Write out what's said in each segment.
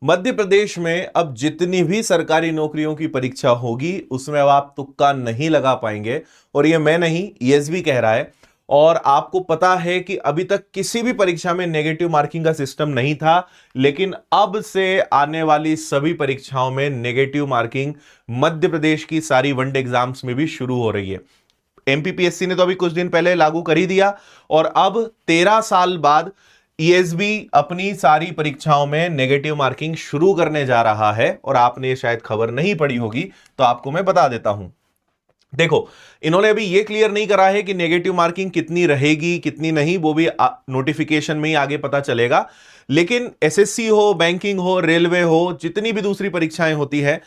मध्य प्रदेश में अब जितनी भी सरकारी नौकरियों की परीक्षा होगी उसमें अब आप तुक्का नहीं लगा पाएंगे। और ये मैं नहीं, ईएसबी कह रहा है। और आपको पता है कि अभी तक किसी भी परीक्षा में नेगेटिव मार्किंग का सिस्टम नहीं था, लेकिन अब से आने वाली सभी परीक्षाओं में नेगेटिव मार्किंग मध्य प्रदेश की सारी वनडे एग्जाम्स में भी शुरू हो रही है। एमपीपीएससी ने तो अभी कुछ दिन पहले लागू कर ही दिया और अब 13 साल बाद ईएसबी अपनी सारी परीक्षाओं में नेगेटिव मार्किंग शुरू करने जा रहा है। और आपने शायद खबर नहीं पढ़ी होगी तो आपको मैं बता देता हूं। देखो, इन्होंने अभी ये क्लियर नहीं करा है कि नेगेटिव मार्किंग कितनी रहेगी कितनी नहीं, वो भी नोटिफिकेशन में ही आगे पता चलेगा। लेकिन एसएससी हो, बैंकिंग हो, रेलवे हो, जितनी भी दूसरी परीक्षाएं होती है,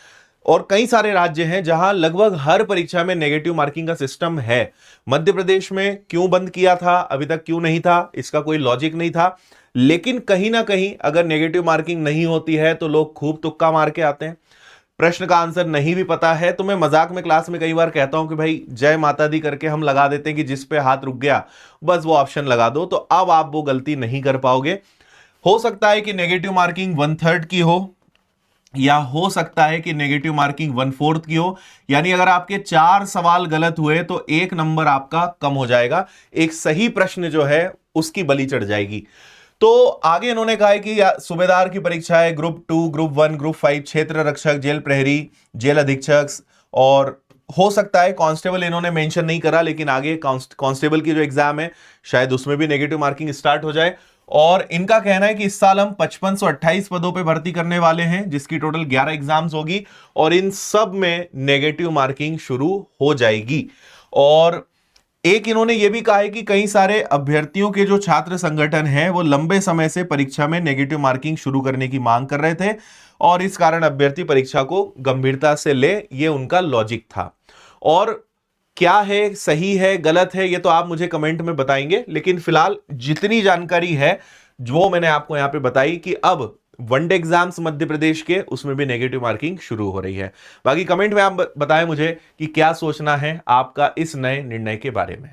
और कई सारे राज्य हैं जहां लगभग हर परीक्षा में नेगेटिव मार्किंग का सिस्टम है। मध्य प्रदेश में क्यों बंद किया था, अभी तक क्यों नहीं था, इसका कोई लॉजिक नहीं था। लेकिन कहीं ना कहीं अगर नेगेटिव मार्किंग नहीं होती है तो लोग खूब तुक्का मार के आते हैं। प्रश्न का आंसर नहीं भी पता है तो मैं मजाक में क्लास में कई बार कहता हूं कि भाई जय माता दी करके हम लगा देते हैं कि जिस पे हाथ रुक गया बस वो ऑप्शन लगा दो, तो अब आप वो गलती नहीं कर पाओगे। हो सकता है कि नेगेटिव मार्किंग 1/3 की हो, या हो सकता है कि नेगेटिव मार्किंग 1/4 की हो। यानी अगर आपके 4 सवाल गलत हुए तो 1 नंबर आपका कम हो जाएगा, एक सही प्रश्न जो है उसकी बलि चढ़ जाएगी। तो आगे इन्होंने कहा है कि सूबेदार की परीक्षा है, ग्रुप 2, ग्रुप 1, ग्रुप 5, क्षेत्र रक्षक, जेल प्रहरी, जेल अधीक्षक, और हो सकता है कांस्टेबल इन्होंने मेंशन नहीं करा, लेकिन आगे कांस्टेबल की जो एग्जाम है शायद उसमें भी नेगेटिव मार्किंग स्टार्ट हो जाए। और इनका कहना है कि इस साल हम 5528 पदों पे भर्ती करने वाले हैं, जिसकी टोटल 11 एग्जाम्स होगी और इन सब में नेगेटिव मार्किंग शुरू हो जाएगी। और एक इन्होंने यह भी कहा है कि कई सारे अभ्यर्थियों के जो छात्र संगठन हैं वो लंबे समय से परीक्षा में नेगेटिव मार्किंग शुरू करने की मांग कर रहे थे और इस कारण अभ्यर्थी परीक्षा को गंभीरता से ले, ये उनका लॉजिक था। और क्या है, सही है, गलत है, ये तो आप मुझे कमेंट में बताएंगे। लेकिन फिलहाल जितनी जानकारी है जो मैंने आपको यहां पे बताई कि अब वनडे एग्जाम्स मध्य प्रदेश के उसमें भी नेगेटिव मार्किंग शुरू हो रही है। बाकी कमेंट में आप बताएं मुझे कि क्या सोचना है आपका इस नए निर्णय के बारे में।